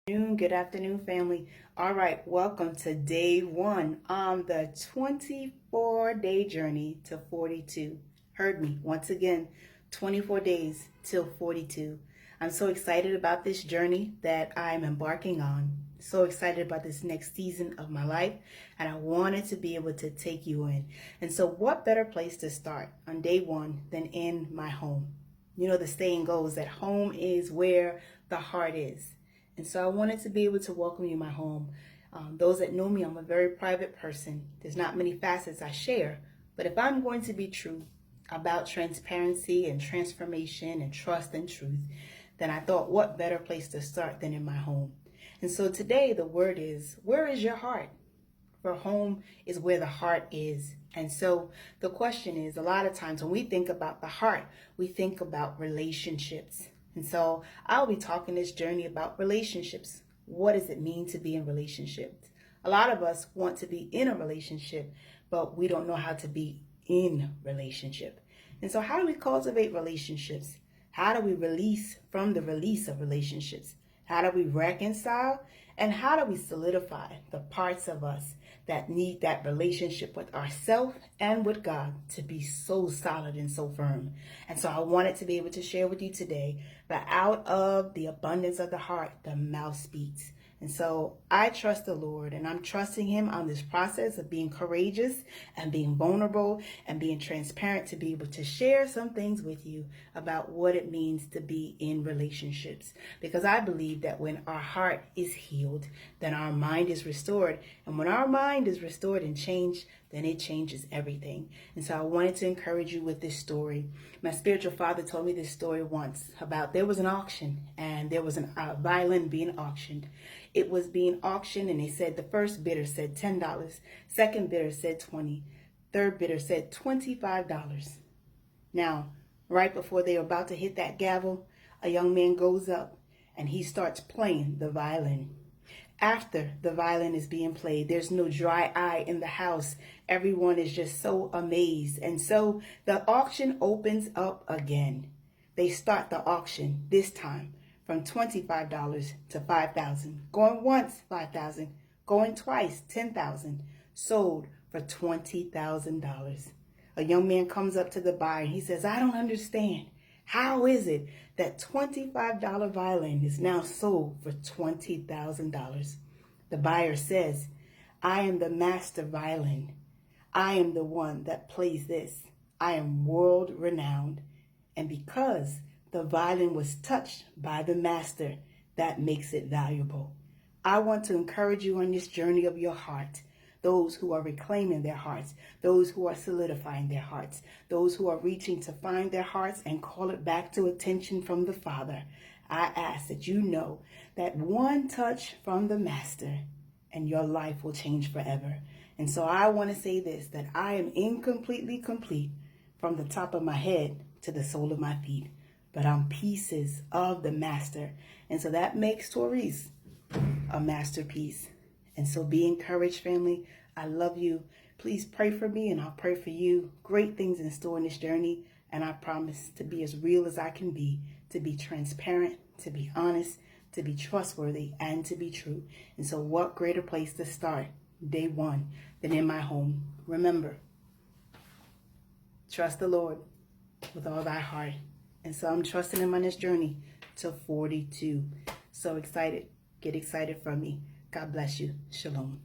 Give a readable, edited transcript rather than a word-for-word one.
Good afternoon, family. All right, welcome to day one on the 24-day journey to 42. Heard me once again, 24 days till 42. I'm so excited about this journey that I'm embarking on. So excited about this next season of my life, and I wanted to be able to take you in. And so, what better place to start on day one than in my home? You know, the saying goes that home is where the heart is. And so I wanted to be able to welcome you in my home. Those that know me, I'm a very private person. There's not many facets I share. But if I'm going to be true about transparency and transformation and trust and truth, then I thought, what better place to start than in my home? And so today the word is, where is your heart? For home is where the heart is. And so the question is, a lot of times when we think about the heart, we think about relationships. And so I'll be talking this journey about relationships. What does it mean to be in relationships? A lot of us want to be in a relationship, but we don't know how to be in relationship. And so how do we cultivate relationships? How do we release from the release of relationships? How do we reconcile? And how do we solidify the parts of us that need that relationship with ourselves and with God to be so solid and so firm? And so I wanted to be able to share with you today that out of the abundance of the heart, the mouth speaks. And so I trust the Lord, and I'm trusting him on this process of being courageous and being vulnerable and being transparent to be able to share some things with you about what it means to be in relationships. Because I believe that when our heart is healed, then our mind is restored. And when our mind is restored and changed, then it changes everything. And so I wanted to encourage you with this story. My spiritual father told me this story once about there was an auction, and there was a violin being auctioned. It was being auctioned, and they said the first bidder said $10, second bidder said $20, third bidder said $25. Now, right before they were about to hit that gavel, a young man goes up and he starts playing the violin. After the violin is being played, there's no dry eye in the house. Everyone is just so amazed. And so the auction opens up again. They start the auction this time from $25 to $5,000. Going once, $5,000. Going twice, $10,000. Sold for $20,000. A young man comes up to the buyer and he says, I don't understand. How is it that $25 violin is now sold for $20,000? The buyer says, I am the master violin. I am the one that plays this. I am world renowned. And because the violin was touched by the master, that makes it valuable. I want to encourage you on this journey of your heart. Those who are reclaiming their hearts, those who are solidifying their hearts, those who are reaching to find their hearts and call it back to attention from the Father. I ask that you know that one touch from the Master and your life will change forever. And so I want to say this, that I am incompletely complete from the top of my head to the sole of my feet, but I'm pieces of the Master. And so that makes Therese a masterpiece. And so be encouraged, family. I love you. Please pray for me and I'll pray for you. Great things in store in this journey. And I promise to be as real as I can be, to be transparent, to be honest, to be trustworthy, and to be true. And so what greater place to start day one than in my home? Remember, trust the Lord with all thy heart. And so I'm trusting him on this journey to 42. So excited. Get excited from me. God bless you. Shalom.